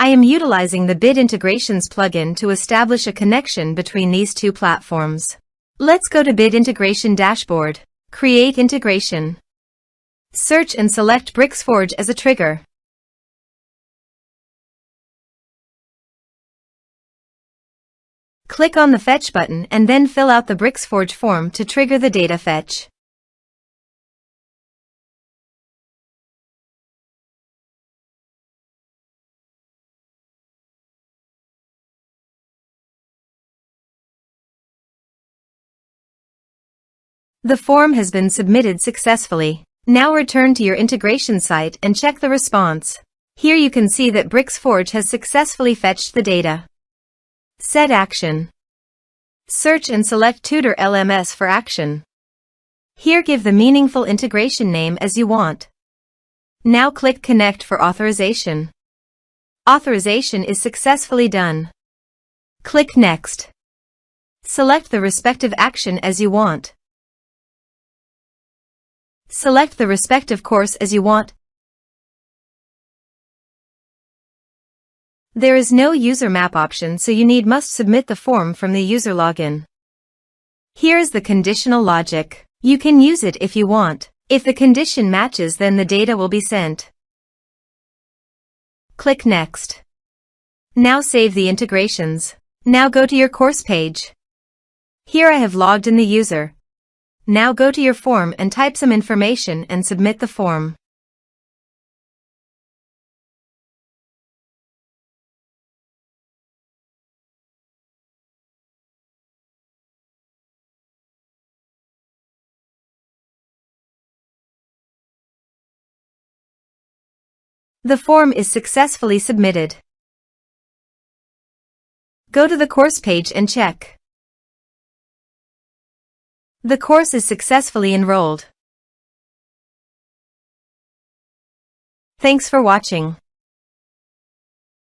I am utilizing the Bit Integrations plugin to establish a connection between these two platforms. Let's go to Bit Integration Dashboard. Create Integration. Search and select Bricksforge as a trigger. Click on the Fetch button and then fill out the Bricksforge form to trigger the data fetch. The form has been submitted successfully. Now return to your integration site and check the response. Here you can see that Bricksforge has successfully fetched the data. Set action. Search and select Tutor LMS for action. Here give the meaningful integration name as you want. Now click Connect for authorization. Authorization is successfully done. Click Next. Select the respective action as you want. Select the respective course as you want. There is no user map option, so you must submit the form from the user login. Here is the conditional logic. You can use it if you want. If the condition matches, then the data will be sent. Click Next. Now save the integrations. Now go to your course page. Here I have logged in the user. Now go to your form and type some information and submit the form. The form is successfully submitted. Go to the course page and check. The course is successfully enrolled. Thanks for watching.